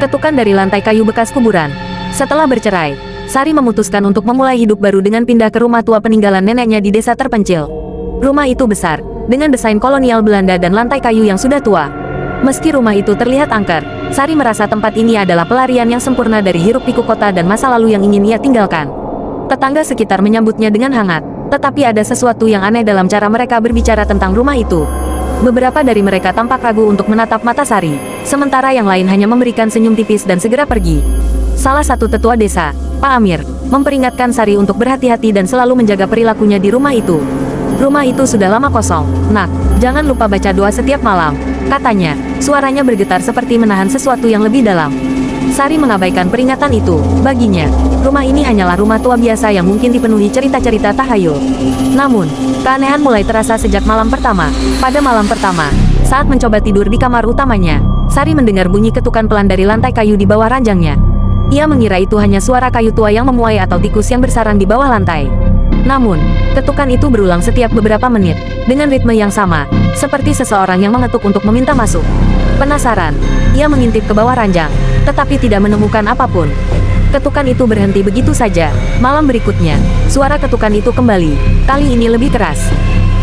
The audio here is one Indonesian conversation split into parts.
Ketukan dari lantai kayu bekas kuburan. Setelah bercerai, Sari memutuskan untuk memulai hidup baru dengan pindah ke rumah tua peninggalan neneknya di desa terpencil. Rumah itu besar, dengan desain kolonial Belanda dan lantai kayu yang sudah tua. Meski rumah itu terlihat angker, Sari merasa tempat ini adalah pelarian yang sempurna dari hiruk-pikuk kota dan masa lalu yang ingin ia tinggalkan. Tetangga sekitar menyambutnya dengan hangat, tetapi ada sesuatu yang aneh dalam cara mereka berbicara tentang rumah itu. Beberapa dari mereka tampak ragu untuk menatap mata Sari, sementara yang lain hanya memberikan senyum tipis dan segera pergi. Salah satu tetua desa, Pak Amir, memperingatkan Sari untuk berhati-hati dan selalu menjaga perilakunya di rumah itu. Rumah itu sudah lama kosong. Nak, jangan lupa baca doa setiap malam, katanya. Suaranya bergetar seperti menahan sesuatu yang lebih dalam. Sari mengabaikan peringatan itu. Baginya, rumah ini hanyalah rumah tua biasa yang mungkin dipenuhi cerita-cerita tahayul. Namun, keanehan mulai terasa sejak malam pertama. Pada malam pertama, saat mencoba tidur di kamar utamanya, Sari mendengar bunyi ketukan pelan dari lantai kayu di bawah ranjangnya. Ia mengira itu hanya suara kayu tua yang memuai atau tikus yang bersarang di bawah lantai. Namun, ketukan itu berulang setiap beberapa menit, dengan ritme yang sama, seperti seseorang yang mengetuk untuk meminta masuk. Penasaran, ia mengintip ke bawah ranjang, tetapi tidak menemukan apapun. Ketukan itu berhenti begitu saja. Malam berikutnya, suara ketukan itu kembali, kali ini lebih keras.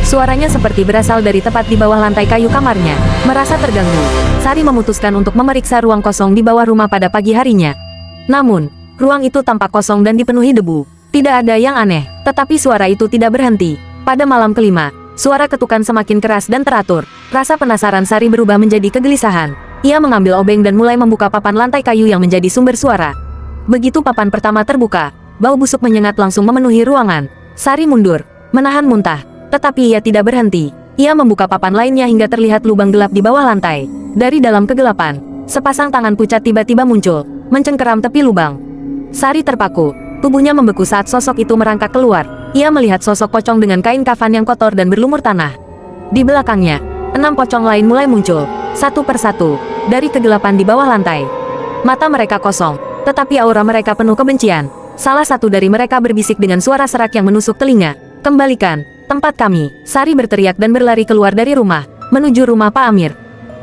Suaranya seperti berasal dari tepat di bawah lantai kayu kamarnya. Merasa terganggu, Sari memutuskan untuk memeriksa ruang kosong di bawah rumah pada pagi harinya. Namun, ruang itu tampak kosong dan dipenuhi debu. Tidak ada yang aneh, tetapi suara itu tidak berhenti. Pada malam kelima, suara ketukan semakin keras dan teratur. Rasa penasaran Sari berubah menjadi kegelisahan. Ia mengambil obeng dan mulai membuka papan lantai kayu yang menjadi sumber suara. Begitu papan pertama terbuka, bau busuk menyengat langsung memenuhi ruangan. Sari mundur, menahan muntah, tetapi ia tidak berhenti. Ia membuka papan lainnya hingga terlihat lubang gelap di bawah lantai. Dari dalam kegelapan, sepasang tangan pucat tiba-tiba muncul, mencengkeram tepi lubang. Sari terpaku, tubuhnya membeku saat sosok itu merangkak keluar. Ia melihat sosok pocong dengan kain kafan yang kotor dan berlumur tanah. Di belakangnya, 6 pocong lain mulai muncul, satu persatu, dari kegelapan di bawah lantai. Mata mereka kosong, tetapi aura mereka penuh kebencian. Salah satu dari mereka berbisik dengan suara serak yang menusuk telinga. Kembalikan tempat kami. Sari berteriak dan berlari keluar dari rumah, menuju rumah Pak Amir.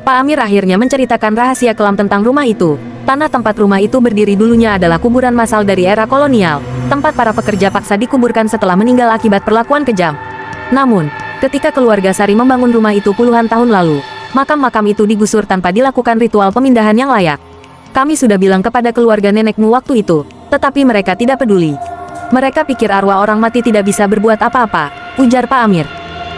Pak Amir akhirnya menceritakan rahasia kelam tentang rumah itu. Tanah tempat rumah itu berdiri dulunya adalah kuburan massal dari era kolonial, tempat para pekerja paksa dikuburkan setelah meninggal akibat perlakuan kejam. Namun, ketika keluarga Sari membangun rumah itu puluhan tahun lalu, makam-makam itu digusur tanpa dilakukan ritual pemindahan yang layak. Kami sudah bilang kepada keluarga nenekmu waktu itu, tetapi mereka tidak peduli. Mereka pikir arwah orang mati tidak bisa berbuat apa-apa, ujar Pak Amir.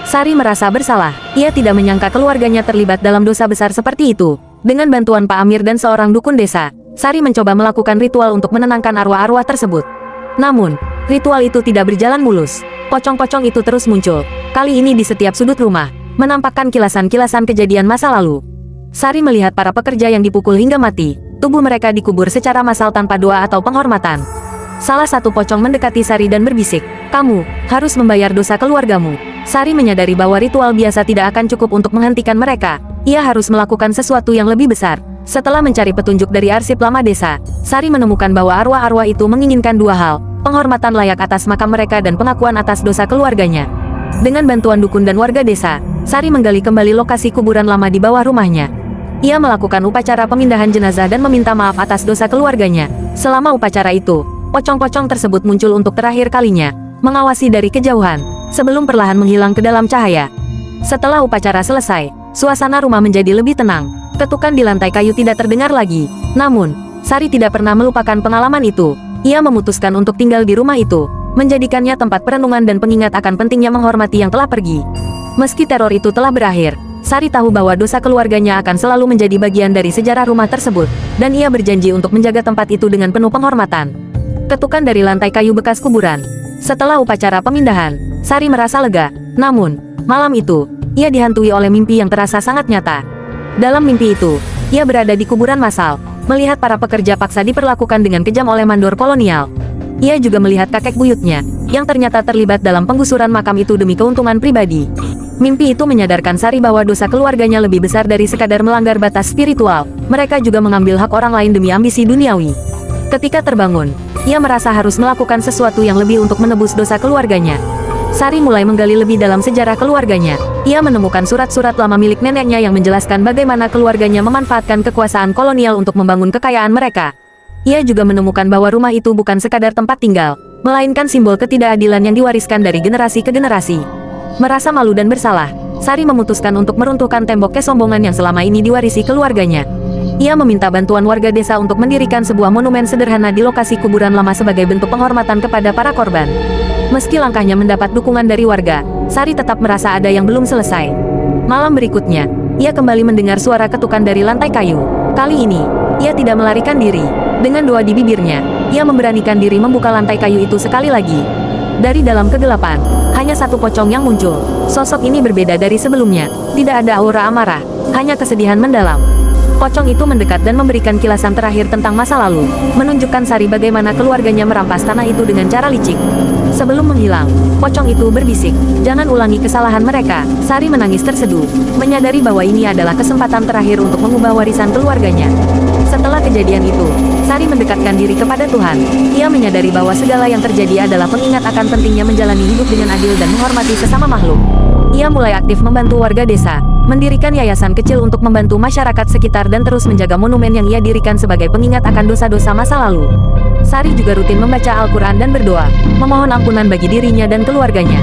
Sari merasa bersalah, ia tidak menyangka keluarganya terlibat dalam dosa besar seperti itu. Dengan bantuan Pak Amir dan seorang dukun desa, Sari mencoba melakukan ritual untuk menenangkan arwah-arwah tersebut. Namun, ritual itu tidak berjalan mulus. Pocong-pocong itu terus muncul, kali ini di setiap sudut rumah, menampakkan kilasan-kilasan kejadian masa lalu. Sari melihat para pekerja yang dipukul hingga mati, tubuh mereka dikubur secara massal tanpa doa atau penghormatan. Salah satu pocong mendekati Sari dan berbisik, "Kamu harus membayar dosa keluargamu." Sari menyadari bahwa ritual biasa tidak akan cukup untuk menghentikan mereka. Ia harus melakukan sesuatu yang lebih besar. Setelah mencari petunjuk dari arsip lama desa, Sari menemukan bahwa arwah-arwah itu menginginkan dua hal, penghormatan layak atas makam mereka dan pengakuan atas dosa keluarganya. Dengan bantuan dukun dan warga desa, Sari menggali kembali lokasi kuburan lama di bawah rumahnya. Ia melakukan upacara pemindahan jenazah dan meminta maaf atas dosa keluarganya. Selama upacara itu, pocong-pocong tersebut muncul untuk terakhir kalinya, mengawasi dari kejauhan, sebelum perlahan menghilang ke dalam cahaya. Setelah upacara selesai, suasana rumah menjadi lebih tenang. Ketukan di lantai kayu tidak terdengar lagi. Namun, Sari tidak pernah melupakan pengalaman itu. Ia memutuskan untuk tinggal di rumah itu, menjadikannya tempat perenungan dan pengingat akan pentingnya menghormati yang telah pergi. Meski teror itu telah berakhir, Sari tahu bahwa dosa keluarganya akan selalu menjadi bagian dari sejarah rumah tersebut, dan ia berjanji untuk menjaga tempat itu dengan penuh penghormatan. Ketukan dari lantai kayu bekas kuburan. Setelah upacara pemindahan, Sari merasa lega. Namun, malam itu, ia dihantui oleh mimpi yang terasa sangat nyata. Dalam mimpi itu, ia berada di kuburan massal, melihat para pekerja paksa diperlakukan dengan kejam oleh mandor kolonial. Ia juga melihat kakek buyutnya, yang ternyata terlibat dalam penggusuran makam itu demi keuntungan pribadi. Mimpi itu menyadarkan Sari bahwa dosa keluarganya lebih besar dari sekadar melanggar batas spiritual. Mereka juga mengambil hak orang lain demi ambisi duniawi. Ketika terbangun, ia merasa harus melakukan sesuatu yang lebih untuk menebus dosa keluarganya. Sari mulai menggali lebih dalam sejarah keluarganya. Ia menemukan surat-surat lama milik neneknya yang menjelaskan bagaimana keluarganya memanfaatkan kekuasaan kolonial untuk membangun kekayaan mereka. Ia juga menemukan bahwa rumah itu bukan sekadar tempat tinggal, melainkan simbol ketidakadilan yang diwariskan dari generasi ke generasi. Merasa malu dan bersalah, Sari memutuskan untuk meruntuhkan tembok kesombongan yang selama ini diwarisi keluarganya. Ia meminta bantuan warga desa untuk mendirikan sebuah monumen sederhana di lokasi kuburan lama sebagai bentuk penghormatan kepada para korban. Meski langkahnya mendapat dukungan dari warga, Sari tetap merasa ada yang belum selesai. Malam berikutnya, ia kembali mendengar suara ketukan dari lantai kayu. Kali ini, ia tidak melarikan diri. Dengan doa di bibirnya, ia memberanikan diri membuka lantai kayu itu sekali lagi. Dari dalam kegelapan, hanya satu pocong yang muncul. Sosok ini berbeda dari sebelumnya. Tidak ada aura amarah, hanya kesedihan mendalam. Pocong itu mendekat dan memberikan kilasan terakhir tentang masa lalu, menunjukkan Sari bagaimana keluarganya merampas tanah itu dengan cara licik. Sebelum menghilang, pocong itu berbisik, "Jangan ulangi kesalahan mereka." Sari menangis terseduh, menyadari bahwa ini adalah kesempatan terakhir untuk mengubah warisan keluarganya. Setelah kejadian itu, Sari mendekatkan diri kepada Tuhan. Ia menyadari bahwa segala yang terjadi adalah pengingat akan pentingnya menjalani hidup dengan adil dan menghormati sesama makhluk. Ia mulai aktif membantu warga desa, mendirikan yayasan kecil untuk membantu masyarakat sekitar dan terus menjaga monumen yang ia dirikan sebagai pengingat akan dosa-dosa masa lalu. Sari juga rutin membaca Al-Quran dan berdoa, memohon ampunan bagi dirinya dan keluarganya.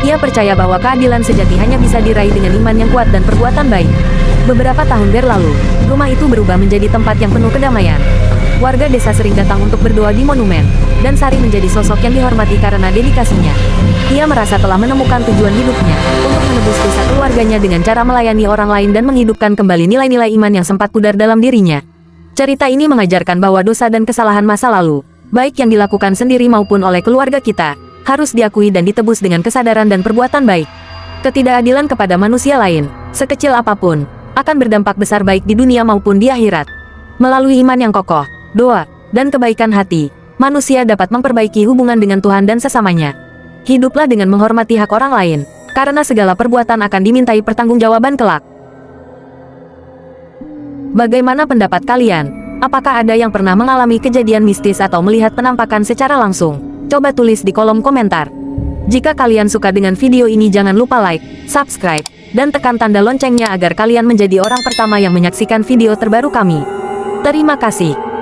Ia percaya bahwa keadilan sejati hanya bisa diraih dengan iman yang kuat dan perbuatan baik. Beberapa tahun berlalu, rumah itu berubah menjadi tempat yang penuh kedamaian. Warga desa sering datang untuk berdoa di monumen, dan Sari menjadi sosok yang dihormati karena dedikasinya. Ia merasa telah menemukan tujuan hidupnya, untuk menebus dosa keluarganya dengan cara melayani orang lain dan menghidupkan kembali nilai-nilai iman yang sempat pudar dalam dirinya. Cerita ini mengajarkan bahwa dosa dan kesalahan masa lalu, baik yang dilakukan sendiri maupun oleh keluarga kita, harus diakui dan ditebus dengan kesadaran dan perbuatan baik. Ketidakadilan kepada manusia lain, sekecil apapun, akan berdampak besar baik di dunia maupun di akhirat. Melalui iman yang kokoh, doa, dan kebaikan hati, manusia dapat memperbaiki hubungan dengan Tuhan dan sesamanya. Hiduplah dengan menghormati hak orang lain, karena segala perbuatan akan dimintai pertanggungjawaban kelak. Bagaimana pendapat kalian? Apakah ada yang pernah mengalami kejadian mistis atau melihat penampakan secara langsung? Coba tulis di kolom komentar. Jika kalian suka dengan video ini, jangan lupa like, subscribe, dan tekan tanda loncengnya agar kalian menjadi orang pertama yang menyaksikan video terbaru kami. Terima kasih.